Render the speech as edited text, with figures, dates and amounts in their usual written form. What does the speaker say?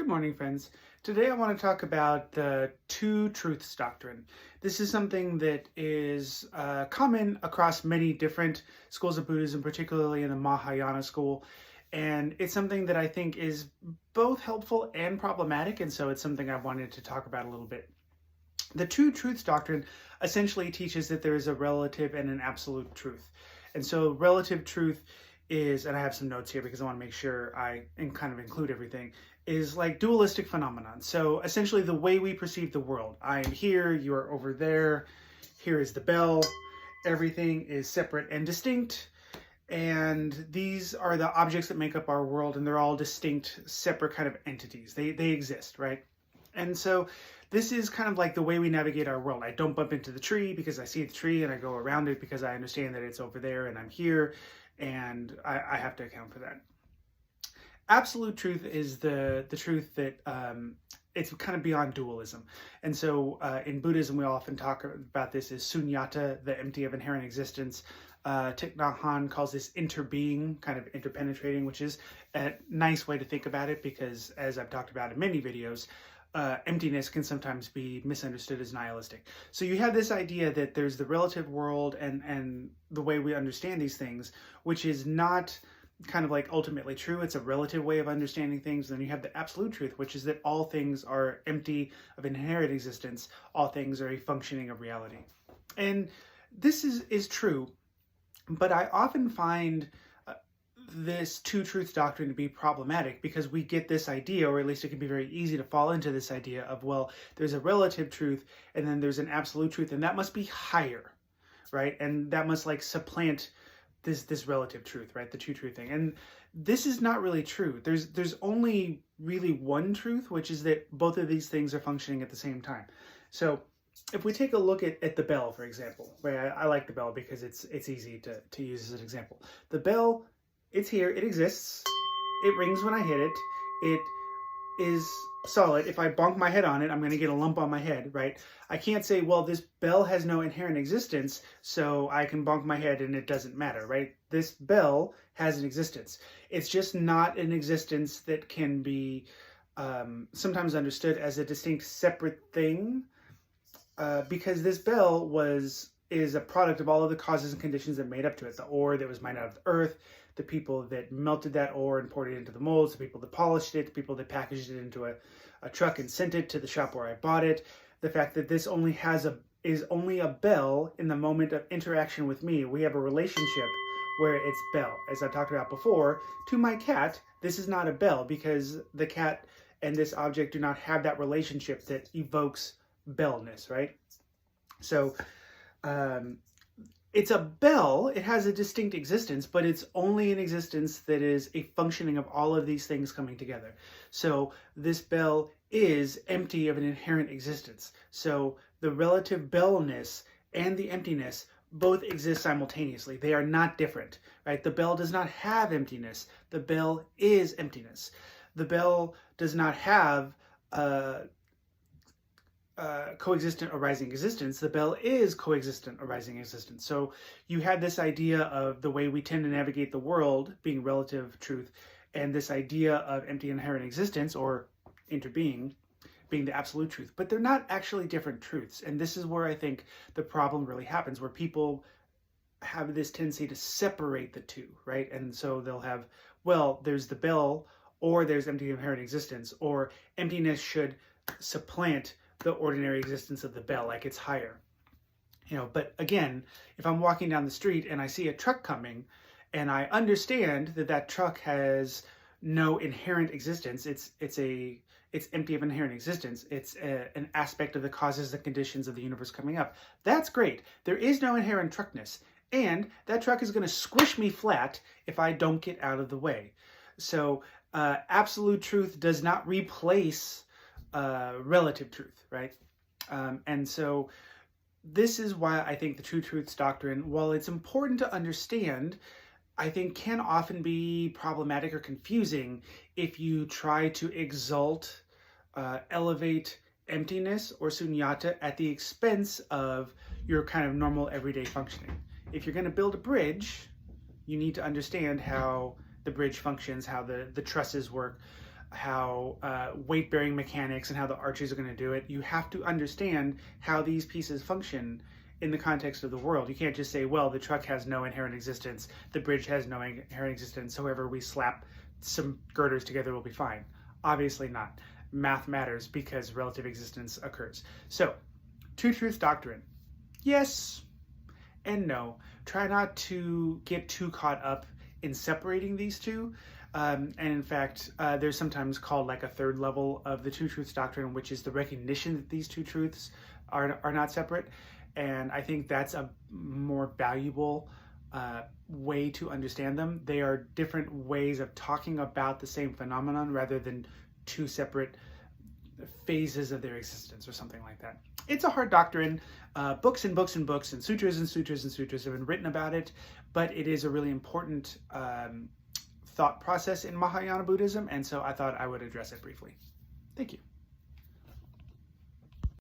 morning, friends. Today I want to talk about the Two Truths Doctrine. This is something that is common across many different schools of Buddhism, particularly in the Mahayana school. And it's something that I think is both helpful and problematic, and so it's something I wanted to talk about a little bit. The Two Truths Doctrine essentially teaches that there is a relative and an absolute truth. And so relative truth is, and I have some notes here because I want to make sure I kind of include everything, is like dualistic phenomenon. So essentially the way we perceive the world. I am here, you are over there, here is the bell, everything is separate and distinct, and these are the objects that make up our world, and they're all distinct, separate kind of entities. They exist, right? And so this is kind of like the way we navigate our world. I don't bump into the tree because I see the tree, and I go around it because I understand that it's over there and I'm here, and I have to account for that. Absolute truth is the truth that it's kind of beyond dualism. And so in Buddhism, we often talk about this as sunyata, the empty of inherent existence. Thich Nhat Hanh calls this interbeing, kind of interpenetrating, which is a nice way to think about it because, as I've talked about in many videos, emptiness can sometimes be misunderstood as nihilistic. So you have this idea that there's the relative world and the way we understand these things, which is not kind of like ultimately true. It's a relative way of understanding things. And then you have the absolute truth, which is that all things are empty of inherent existence. All things are a functioning of reality. And this is true, but I often find this Two Truths Doctrine to be problematic because we get this idea, or at least it can be very easy to fall into this idea of, well, there's a relative truth and then there's an absolute truth, and that must be higher, right? And that must like supplant this relative truth, right? The true truth thing. And this is not really true. There's only really one truth, which is that both of these things are functioning at the same time. So if we take a look at the bell, for example, right? I like the bell because it's easy to use as an example. The bell, it's here, it exists, it rings when I hit it, it is solid. If I bonk my head on it, I'm going to get a lump on my head, right? I can't say, well, this bell has no inherent existence, so I can bonk my head and it doesn't matter, right? This bell has an existence. It's just not an existence that can be sometimes understood as a distinct separate thing, because this bell is a product of all of the causes and conditions that made up to it. The ore that was mined out of the earth, the people that melted that ore and poured it into the molds, the people that polished it, the people that packaged it into a truck and sent it to the shop where I bought it. The fact that this is only a bell in the moment of interaction with me. We have a relationship where it's bell. As I talked about before, to my cat, this is not a bell because the cat and this object do not have that relationship that evokes bellness, right? So it's a bell, it has a distinct existence, but it's only an existence that is a functioning of all of these things coming together. So this bell is empty of an inherent existence. So the relative bellness and the emptiness both exist simultaneously. They are not different, right? The bell does not have emptiness. The bell is emptiness. The bell does not have coexistent arising existence. The bell is coexistent arising existence. So you had this idea of the way we tend to navigate the world being relative truth, and this idea of empty inherent existence or interbeing being the absolute truth. But they're not actually different truths. And this is where I think the problem really happens, where people have this tendency to separate the two, right? And so they'll have, well, there's the bell, or there's empty inherent existence, or emptiness should supplant the ordinary existence of the bell, like it's higher. But again, if I'm walking down the street and I see a truck coming and I understand that truck has no inherent existence, it's empty of inherent existence, it's an aspect of the causes and conditions of the universe coming up. That's great. There is no inherent truckness, and that truck is going to squish me flat if I don't get out of the way. So absolute truth does not replace relative truth, right? And so this is why I think the Two Truths Doctrine, while it's important to understand, I think can often be problematic or confusing if you try to exalt, elevate emptiness or sunyata at the expense of your kind of normal everyday functioning. If you're going to build a bridge, you need to understand how the bridge functions, how the trusses work. how weight-bearing mechanics and how the arches are going to do it. You have to understand how these pieces function in the context of the world. You can't just say, well, the truck has no inherent existence, the bridge has no inherent existence, however we slap some girders together will be fine. Obviously not. Math matters because relative existence occurs. So, Two Truth Doctrine. Yes and no. Try not to get too caught up in separating these two. And in fact, there's sometimes called like a third level of the Two Truths Doctrine, which is the recognition that these two truths are not separate. And I think that's a more valuable way to understand them. They are different ways of talking about the same phenomenon rather than two separate phases of their existence or something like that. It's a hard doctrine. Books and books and books and sutras and sutras and sutras have been written about it, but it is a really important thought process in Mahayana Buddhism, and so I thought I would address it briefly. Thank you.